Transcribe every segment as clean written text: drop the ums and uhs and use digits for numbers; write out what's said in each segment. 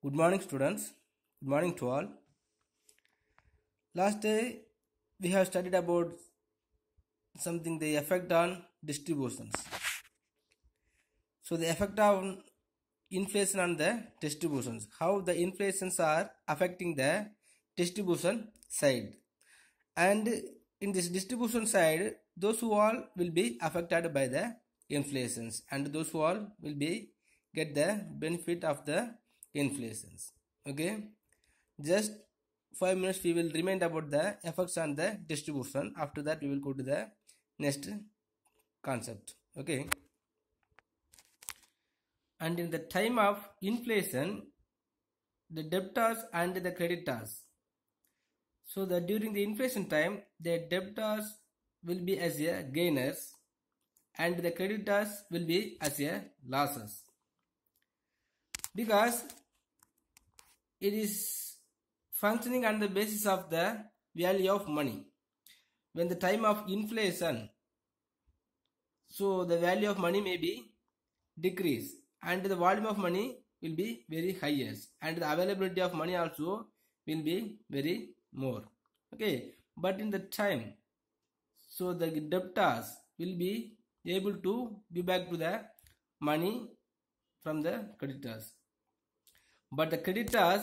Good morning, students. Good morning to all. Last day we have studied about something, the effect on distributions. So the effect of inflation on the distributions, how the inflations are affecting the distribution side, and in this distribution side, those who all will be affected by the inflations, and those who all will be get the benefit of the inflations. Okay, just 5 minutes we will remind about the effects on the distribution. After that we will go to the next concept. Okay, and in the time of inflation, the debtors and the creditors, so that during the inflation time the debtors will be as a gainers and the creditors will be as a losses, because it is functioning on the basis of the value of money. When the time of inflation, so the value of money may be decrease and the volume of money will be very higher, and the availability of money also will be very more. Okay, but in the time, so the debtors will be able to give back to the money from the creditors, but the creditors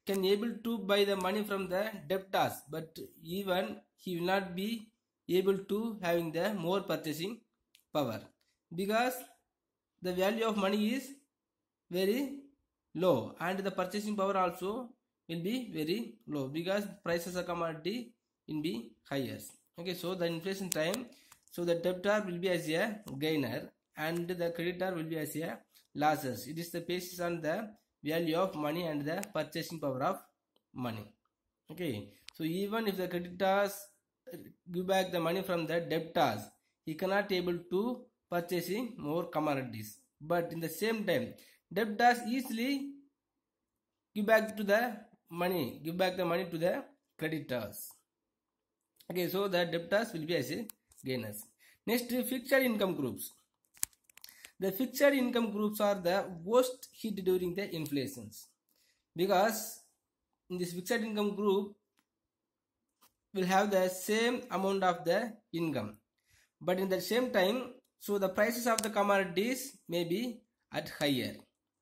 can able to buy the money from the debtors, but even he will not be able to having the more purchasing power, because the value of money is very low and the purchasing power also will be very low, because prices of commodity will be higher. Okay, so the inflation time, so the debtor will be as a gainer and the creditor will be as a losses. It is the basis on the value of money and the purchasing power of money. Okay, so even if the creditors give back the money from the debtors, he cannot able to purchasing more commodities, but in the same time debtors easily give back the money to the creditors. Okay, so the debtors will be as a gainers. Next, fixed income groups. The fixed income groups are the worst hit during the inflations, because in this fixed income group will have the same amount of the income, but in the same time, so the prices of the commodities may be at higher.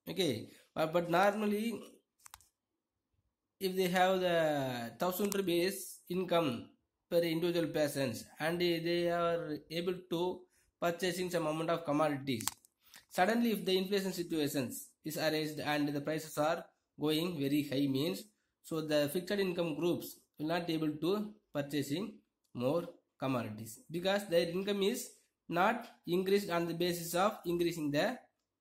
Okay, but normally if they have the 1,000 rupees income per individual persons and they are able to purchasing some amount of commodities, suddenly if the inflation situations is arised and the prices are going very high, means so the fixed income groups will not able to purchasing more commodities, because their income is not increased on the basis of increasing the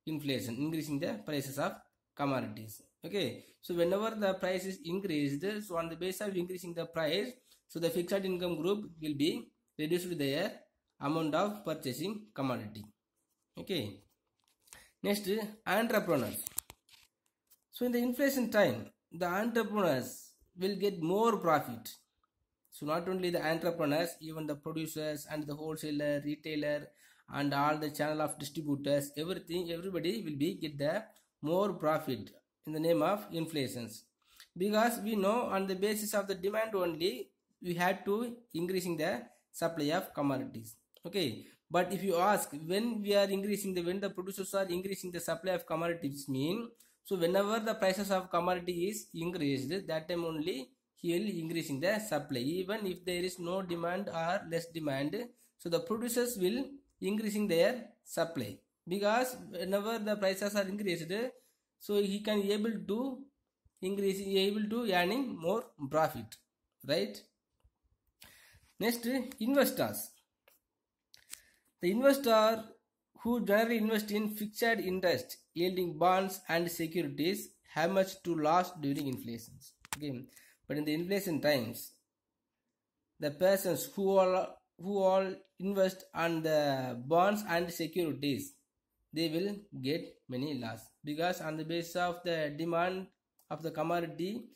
inflation, increasing the prices of commodities. Okay, so whenever the price is increased, so on the basis of increasing the price, so the fixed income group will be reduced their amount of purchasing commodity. Okay, next, entrepreneurs. So in the inflation time, the entrepreneurs will get more profit. So not only the entrepreneurs, even the producers and the wholesaler, retailer and all the channel of distributors, everybody will be get the more profit in the name of inflations, because we know on the basis of the demand only we had to increasing the supply of commodities. Okay, but if you ask when the producers are increasing the supply of commodities, mean so whenever the prices of commodity is increased, that time only he will increasing the supply. Even if there is no demand or less demand, so the producers will increasing their supply, because whenever the prices are increased, so he can able to earning more profit, right? Next, investors. The investor who generally invest in fixed interest yielding bonds and securities have much to lose during inflations. Okay, but in the inflation times, the persons who all invest on the bonds and securities, they will get many loss, because on the basis of the demand of the commodity,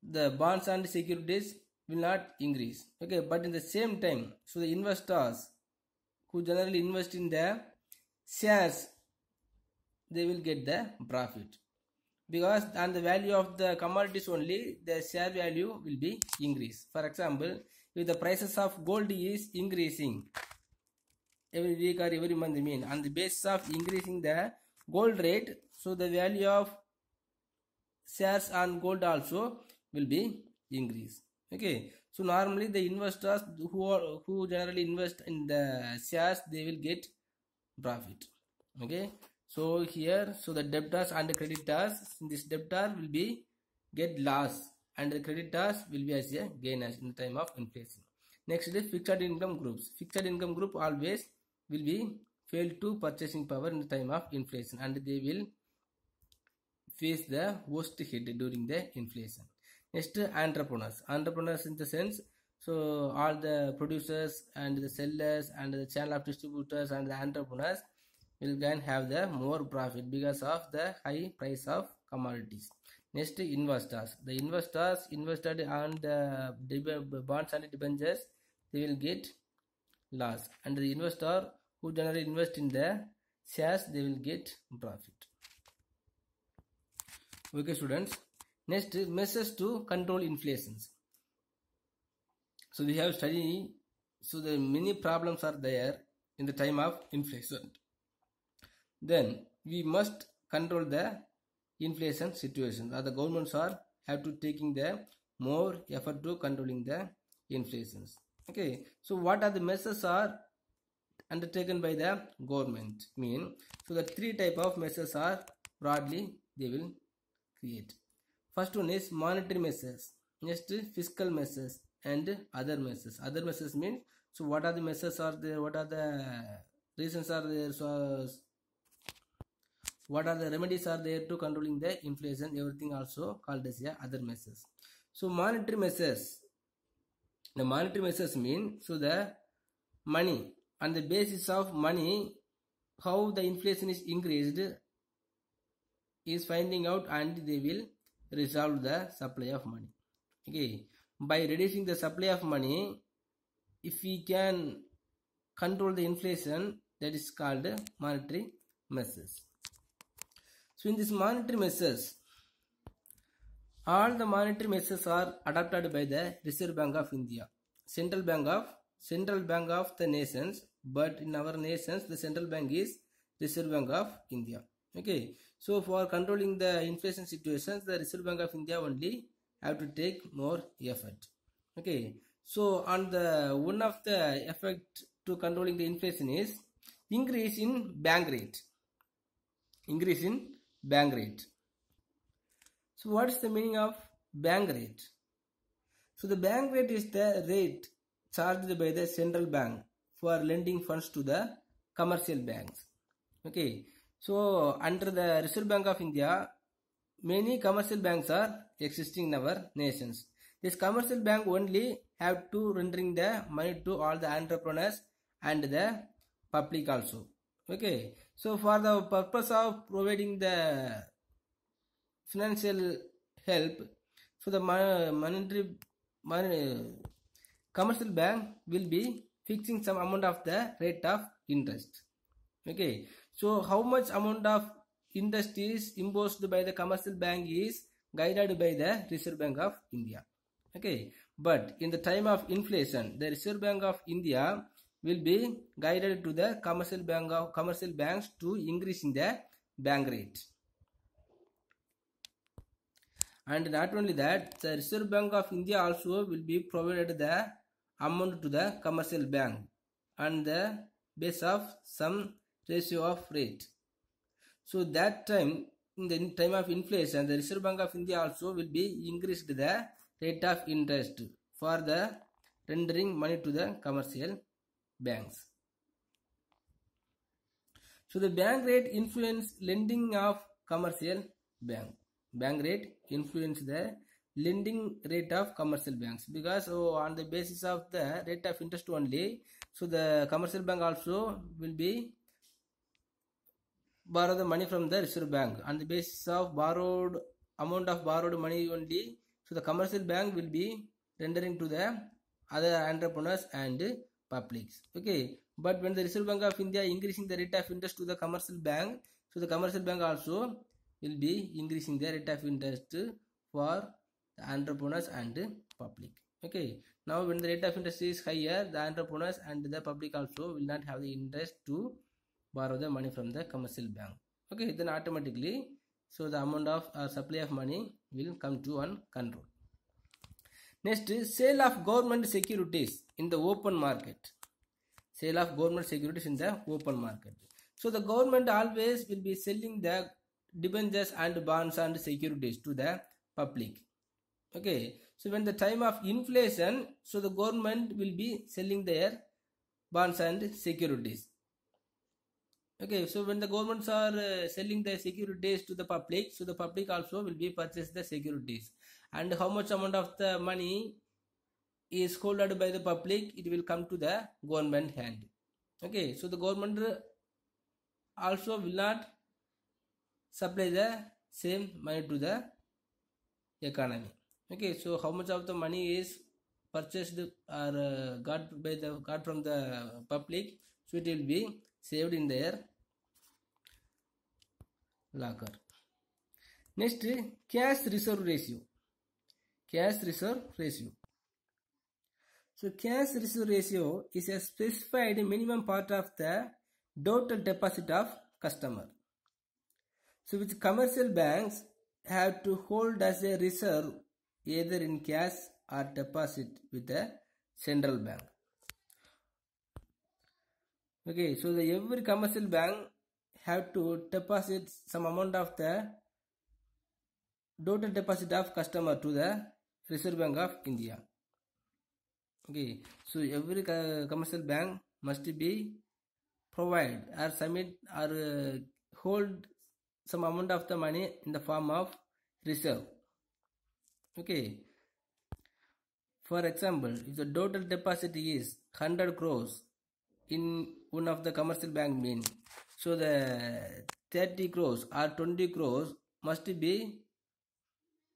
the bonds and securities will not increase. Okay, but in the same time, so the investors who generally invest in the shares, they will get the profit. because on the value of the commodities only the share value will be increased. For example, if the prices of gold is increasing every week or every month, on the basis of increasing the gold rate, so the value of shares on gold also will be increased. Okay, so normally the investors who generally invest in the shares, they will get profit. Okay, so here, so the debtors and the creditors, this debtor will be get loss and the creditors will be as a gain as in the time of inflation. Next is fixed income groups. Fixed income group always will be fail to purchasing power in the time of inflation, and they will face the worst hit during the inflation. Next, entrepreneurs. Entrepreneurs in the sense, so all the producers and the sellers and the channel of distributors and the entrepreneurs will can have the more profit because of the high price of commodities. Next, investors. The investors invested on the bonds and debentures, they will get loss, and the investor who generally invest in the shares, they will get profit. Okay, students. Next, measures to control inflations. So we have studied, so the many problems are there in the time of inflation. Then we must control the inflation situation. The governments are have to taking the more effort to controlling the inflations. Okay, so what are the measures are undertaken by the government? So the three type of measures are broadly they will create. First one is monetary measures. Next, fiscal measures and other measures. Other measures means, so what are the measures are there? What are the reasons are there? So what are the remedies are there to controlling the inflation? Everything also called as other measures. So monetary measures. The monetary measures mean, so the money, on the basis of money, how the inflation is increased is finding out, and they will resolve the supply of money. Okay, by reducing the supply of money, if we can control the inflation, that is called monetary measures. So in this monetary measures, all the monetary measures are adopted by the Reserve Bank of India, central bank of the nations. But in our nations, the central bank is Reserve Bank of India. Okay, so for controlling the inflation situations, the Reserve Bank of India only have to take more effort. Okay, so on the one of the effect to controlling the inflation is increase in bank rate. Increase in bank rate. So what is the meaning of bank rate? So the bank rate is the rate charged by the central bank for lending funds to the commercial banks. Okay, so under the Reserve Bank of India, many commercial banks are existing in our nations. This commercial bank only have to rendering the money to all the entrepreneurs and the public also. Okay, so for the purpose of providing the financial help, so the commercial bank will be fixing some amount of the rate of interest. Okay, so how much amount of interest is imposed by the commercial bank is guided by the Reserve Bank of India. Okay, but in the time of inflation, the Reserve Bank of India will be guided to the commercial banks to increase in the bank rate. And not only that, the Reserve Bank of India also will be provided the amount to the commercial bank on the basis of some ratio of rate. So that time, in the time of inflation, the Reserve Bank of India also will be increased the rate of interest for the rendering money to the commercial banks. So the bank rate influence lending of commercial bank. Bank rate influence the lending rate of commercial banks, because on the basis of the rate of interest only, so the commercial bank also will be borrow the money from the Reserve Bank. On the basis of borrowed amount of borrowed money only, so the commercial bank will be rendering to the other entrepreneurs and publics. Okay, but when the Reserve Bank of India increasing the rate of interest to the commercial bank, so the commercial bank also will be increasing the rate of interest for the entrepreneurs and public. Okay, now when the rate of interest is higher, the entrepreneurs and the public also will not have the interest to borrow the money from the commercial bank. Okay, then automatically, so the amount of supply of money will come to one control. Next is sale of government securities in the open market. Sale of government securities in the open market. So the government always will be selling the debentures and bonds and securities to the public. Okay, so when the time of inflation, so the government will be selling their bonds and securities. Okay, so when the governments are selling the securities to the public, so the public also will be purchase the securities, and how much amount of the money is holded by the public, it will come to the government hand. Okay, so the government also will not supply the same money to the economy. Okay, so how much of the money is purchased or got from the public, so it will be saved in their locker. Next, cash reserve ratio. Cash reserve ratio. So cash reserve ratio is a specified minimum part of the total deposit of customer. So which commercial banks have to hold as a reserve either in cash or deposit with the central bank. Okay, so every commercial bank have to deposit some amount of the total deposit of customer to the Reserve Bank of India. Okay, so every commercial bank must be provide or submit or hold some amount of the money in the form of reserve. Okay, for example, if the total deposit is 100 crores in one of the commercial bank means, so the 30 crores or 20 crores must be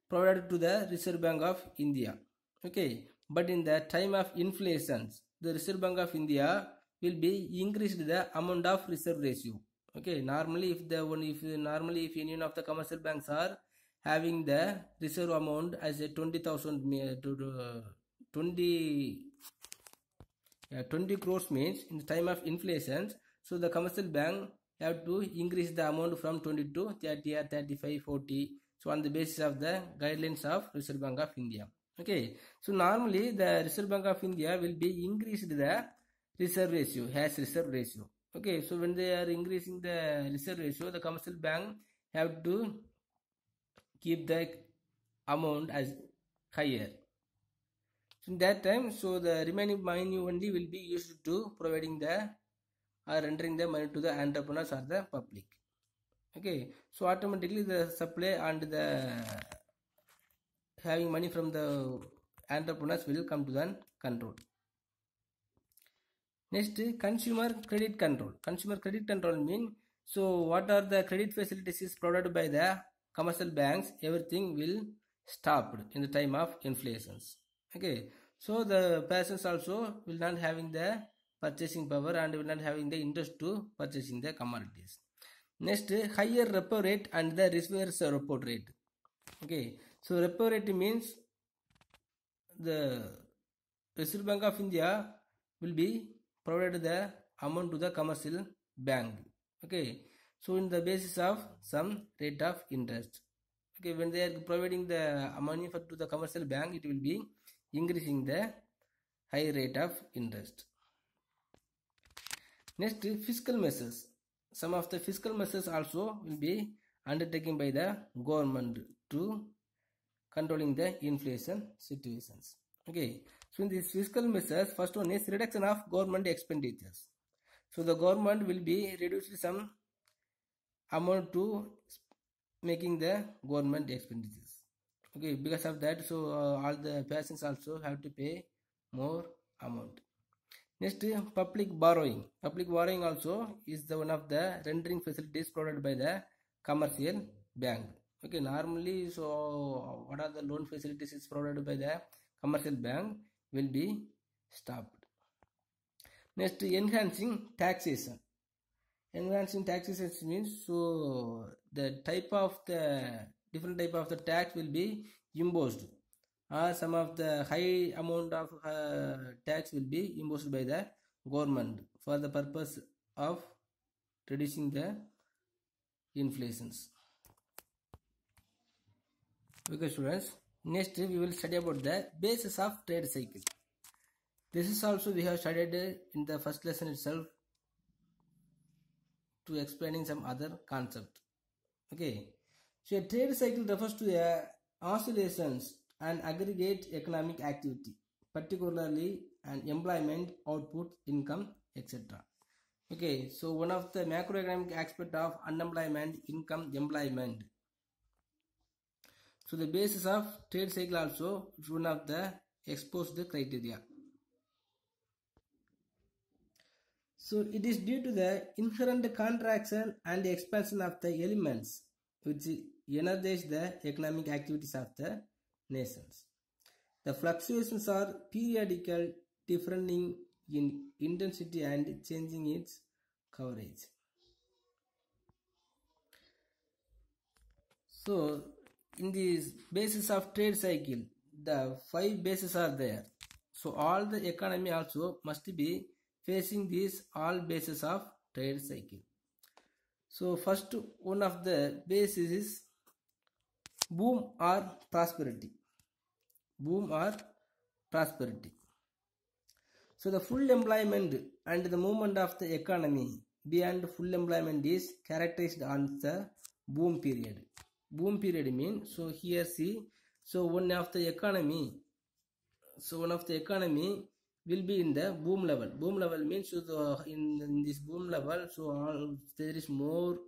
provided to the Reserve Bank of India. Okay, but in the time of inflation, the Reserve Bank of India will be increased the amount of reserve ratio. Okay, normally if any of the commercial banks are having the reserve amount as a 20,000 to 20 crores means in the time of inflation, so the commercial bank have to increase the amount from 20 to 30 or 35, 40. So on the basis of the guidelines of Reserve Bank of India. Okay, so normally the Reserve Bank of India will be increased the reserve ratio, has reserve ratio. Okay, so when they are increasing the reserve ratio, the commercial bank have to keep the amount as higher. So in that time, so the remaining money only will be used to providing the or rendering the money to the entrepreneurs or the public. Okay, so automatically the supply and the having money from the entrepreneurs will come to the control. Next, consumer credit control. Consumer credit control means, so what are the credit facilities is provided by the commercial banks, everything will stop in the time of inflations. Okay, so the persons also will not having the purchasing power and will not having the interest to purchasing the commodities. Next, higher repo rate and the reverse repo rate. Okay, so repo rate means the Reserve Bank of India will be provided the amount to the commercial bank. Okay, so in the basis of some rate of interest. Okay, when they are providing the money to the commercial bank, it will be increasing the high rate of interest. Next, fiscal measures. Some of the fiscal measures also will be undertaken by the government to controlling the inflation situations. Okay, so in these fiscal measures, first one is reduction of government expenditures. So the government will be reducing some amount to making the government expenditures. Okay, because of that, so all the persons also have to pay more amount. Next, public borrowing. Public borrowing also is the one of the rendering facilities provided by the commercial bank. Okay, normally, so what are the loan facilities is provided by the commercial bank will be stopped. Next, enhancing taxation. Enhancing taxation means, so the different type of the tax will be imposed, or some of the high amount of tax will be imposed by the government for the purpose of reducing the inflations. Okay students, next we will study about the basis of trade cycle. This is also we have studied in the first lesson itself to explaining some other concept. Okay, so a trade cycle refers to the oscillations and aggregate economic activity, particularly an employment, output, income, etc. Okay, so one of the macroeconomic aspect of unemployment, income, employment. So the basis of trade cycle also is one of the exposed criteria. So it is due to the inherent contraction and expansion of the elements which energize the economic activities of the nations. The fluctuations are periodical, differing in intensity and changing its coverage. So in this basis of trade cycle, the 5 bases are there. So all the economy also must be facing these all bases of trade cycle. So first one of the bases is boom or prosperity. Boom or prosperity. So the full employment and the movement of the economy beyond full employment is characterized on the boom period. Boom period means, so here see, so one of the economy will be in the boom level. Boom level means, so in this boom level, so there is more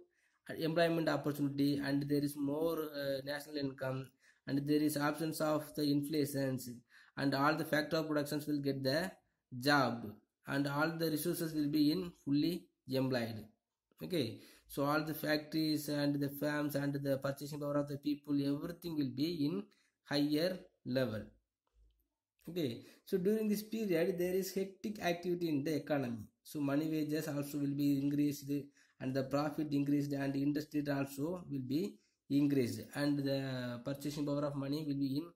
employment opportunity and there is more national income and there is absence of the inflations and all the factor of productions will get the job and all the resources will be in fully employed. Okay, so all the factories and the farms and the purchasing power of the people, everything will be in higher level. Okay, so during this period there is hectic activity in the economy, so money wages also will be increased and the profit increased and industry also will be increased and the purchasing power of money will be in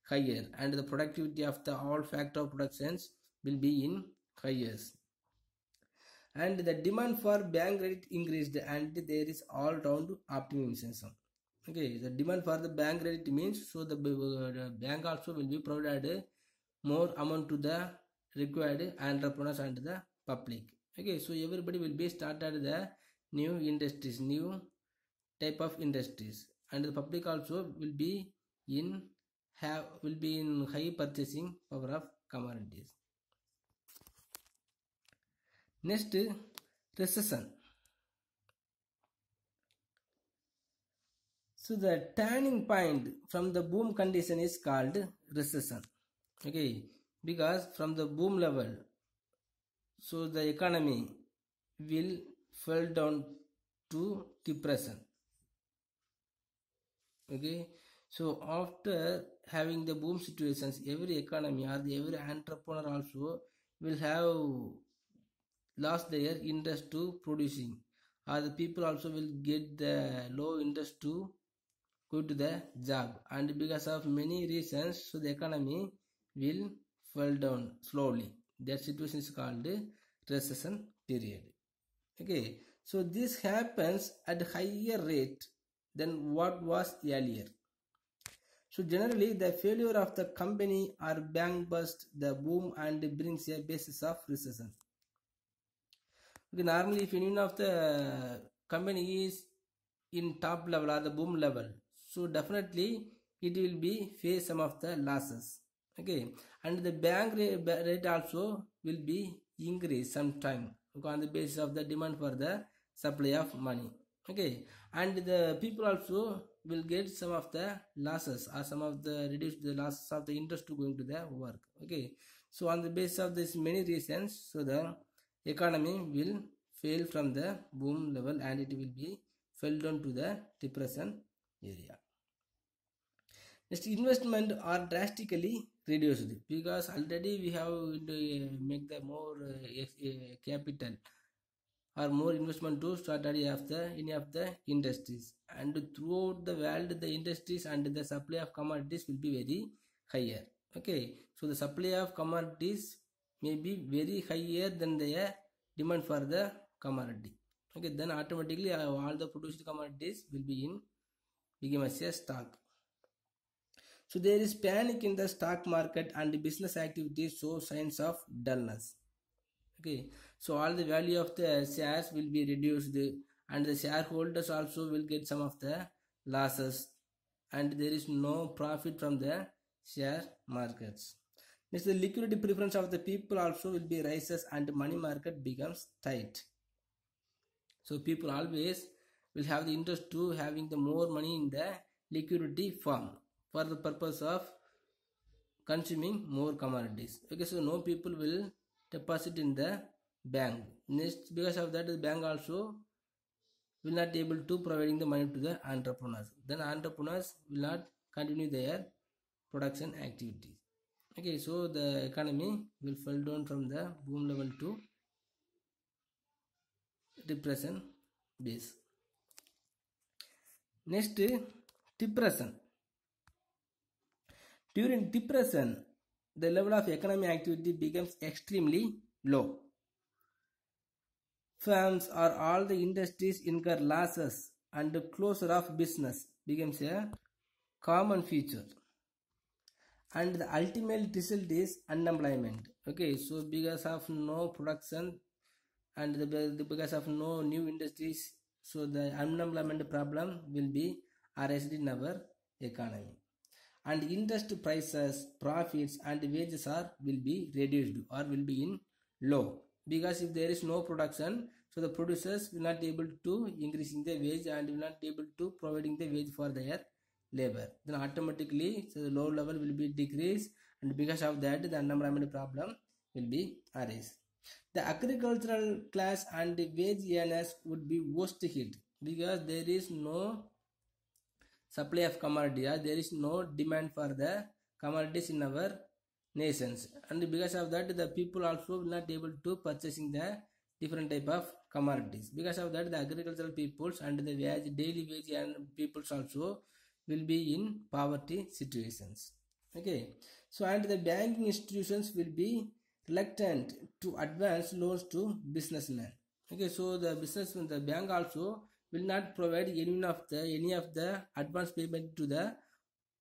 higher and the productivity of the all factor of productions will be in higher and the demand for bank credit increased and there is all round optimism. Okay, the demand for the bank credit means, so the bank also will be provided more amount to the required entrepreneurs and the public. Okay, so everybody will be started the new industries, new type of industries and the public also will be in high purchasing power of commodities. Next, recession. So the turning point from the boom condition is called recession. Okay, because from the boom level, so the economy will fall down to depression. Okay, so after having the boom situations, every economy or every entrepreneur also will have lost their interest to producing, or the people also will get the low interest to go to the job, and because of many reasons, so the economy will fall down slowly. That situation is called recession period. Okay, so this happens at higher rate than what was earlier. So generally the failure of the company or bank burst the boom and brings a basis of recession. Okay, normally if any of the company is in top level or the boom level, so definitely it will be face some of the losses. Okay, and the bank rate also will be increased sometime on the basis of the demand for the supply of money. Okay, and the people also will get some of the losses or some of the reduce the losses of the interest to going to the work. Okay, so on the basis of this many reasons, so the economy will fail from the boom level and it will be fell down to the depression area. Next, investment are drastically reduced because already we have to make the more capital or more investment to start any of the industries, and throughout the world the industries and the supply of commodities will be very higher. Okay, so the supply of commodities may be very higher than the demand for the commodity. Okay, then automatically all the produced commodities will be in become as a stock. So there is panic in the stock market and business activities show signs of dullness. Okay, so all the value of the shares will be reduced, and the shareholders also will get some of the losses, and there is no profit from the share markets. Next, the liquidity preference of the people also will be rises and money market becomes tight. So people always will have the interest to having the more money in the liquidity form for the purpose of consuming more commodities. Okay, so no people will deposit in the bank. Next, because of that, the bank also will not be able to providing the money to the entrepreneurs. Then entrepreneurs will not continue their production activities. Okay, so the economy will fall down from the boom level to depression base. Next, depression. During depression, the level of economic activity becomes extremely low. Firms or all the industries incur losses and closure of business becomes a common feature. And the ultimate result is unemployment. Okay, so because of no production and because of no new industries, so the unemployment problem will be arised in our economy. And interest prices, profits and wages will be reduced or will be in low, because if there is no production, so the producers will not be able to increasing the wage and will not be able to providing the wage for their labor. Then automatically, so the low level will be decreased, and because of that the unemployment problem will be arise. The agricultural class and the wage earners would be worst hit, because there is no supply of commodity, there is no demand for the commodities in our nations, and because of that the people also will not be able to purchasing the different type of commodities. Because of that the agricultural peoples and the daily wage and peoples also will be in poverty situations. Okay, so and the banking institutions will be reluctant to advance loans to businessmen. Okay, so the bank also will not provide any of the advance payment to the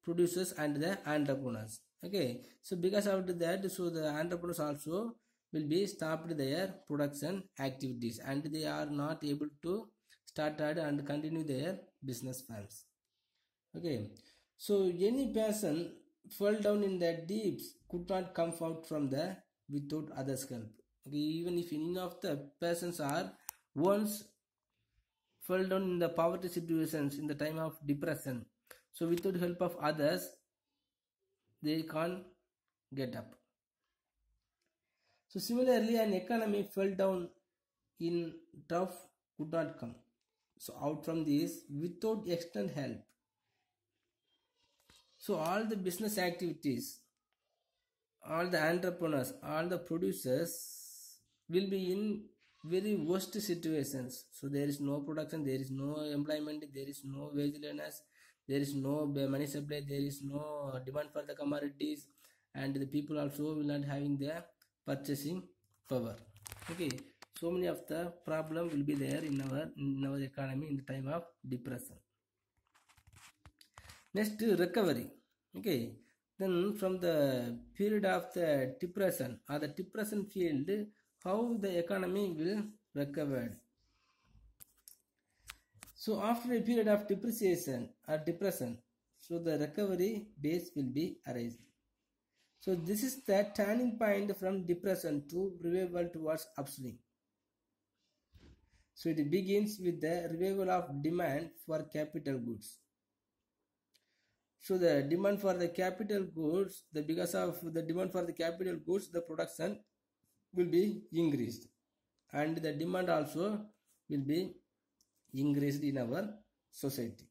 producers and the entrepreneurs. Okay, so because of that, so the entrepreneurs also will be stopped their production activities, and they are not able to start and continue their business plans. Okay, so any person fell down in the deeps could not come out from the without others' help. Okay, even if any of the persons are once fell down in the poverty situations in the time of depression, so without help of others they can't get up. So similarly, an economy fell down in tough could not come so out from this without external help. So all the business activities, all the entrepreneurs, all the producers will be in very worst situations. So there is no production, there is no employment, there is no wage earners, there is no money supply, there is no demand for the commodities, and the people also will not having their purchasing power. Okay, so many of the problem will be there in our economy in the time of depression. Next, recovery. Okay, then from the period of the depression or the depression field, how the economy will recover. So after a period of depreciation or depression, so the recovery base will be arising. So this is the turning point from depression to revival towards upswing. So it begins with the revival of demand for capital goods. So the demand for the capital goods, because of the demand for the capital goods, the production will be increased, and the demand also will be increased in our society.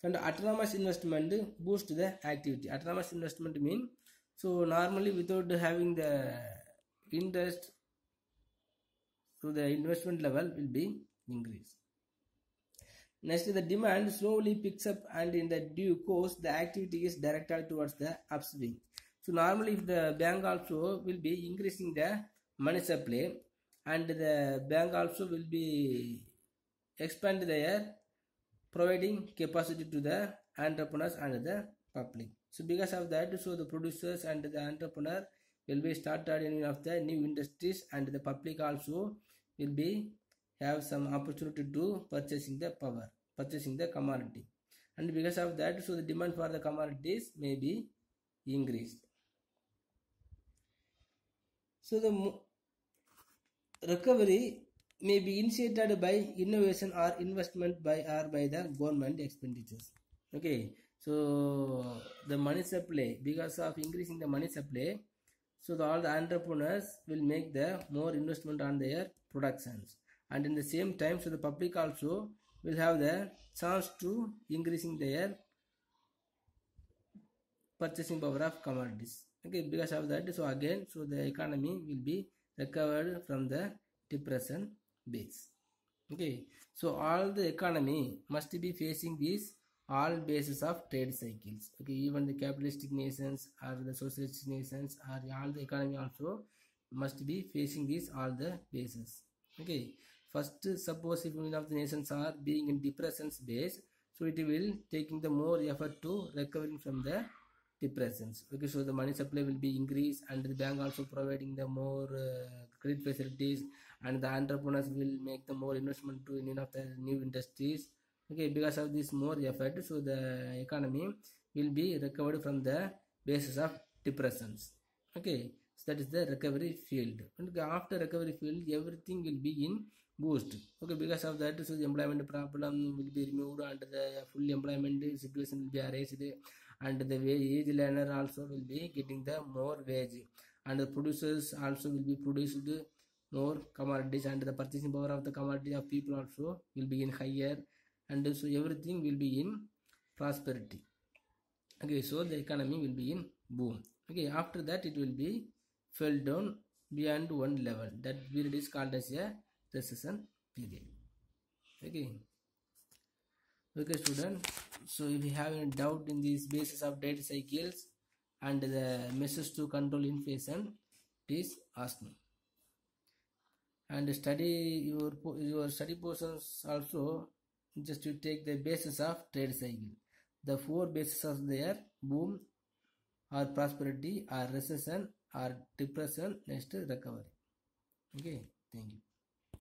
And autonomous investment boost the activity. Autonomous investment means, so normally without having the interest So the investment level will be increased. Next, the demand slowly picks up, and in the due course, the activity is directed towards the upswing. So normally, if the bank also will be increasing the money supply, and the bank also will be expand their providing capacity to the entrepreneurs and the public. So because of that, so the producers and the entrepreneur will be started any of the new industries, and the public also will be have some opportunity to purchasing the commodity, and because of that, so the demand for the commodities may be increased. So the recovery may be initiated by innovation or investment by the government expenditures. Okay, so the money supply, because of increasing the money supply, so all the entrepreneurs will make the more investment on their productions, and in the same time, so the public also will have the chance to increasing their purchasing power of commodities. Okay, because of that, so again, so the economy will be recovered from the depression base. Okay, so all the economy must be facing these all bases of trade cycles. Okay, even the capitalistic nations or the socialist nations or all the economy also must be facing these all the bases. Okay, first, suppose if one of the nations are being in depression base, so it will taking the more effort to recovering from the depressions. Okay, so the money supply will be increased, and the bank also providing the more credit facilities, and the entrepreneurs will make the more investment to any of the new industries. Okay, because of this more effort, so the economy will be recovered from the basis of depressions. Okay, so that is the recovery field, and after recovery field, everything will be in boost. Okay, because of that, so the employment problem will be removed, and the full employment situation will be erased, and the wage learner also will be getting the more wage, and the producers also will be produced more commodities, and the purchasing power of the commodity of people also will be in higher, and so everything will be in prosperity. Okay, so the economy will be in boom. Okay, after that it will be fell down beyond one level. That period is called as a recession period. Okay student, so if you have any doubt in these basis of data cycles and the measures to control inflation, please ask me. And study your study portions also, just to take the basis of trade cycle. The four bases of their boom or prosperity or recession or depression, next recovery. Okay, thank you.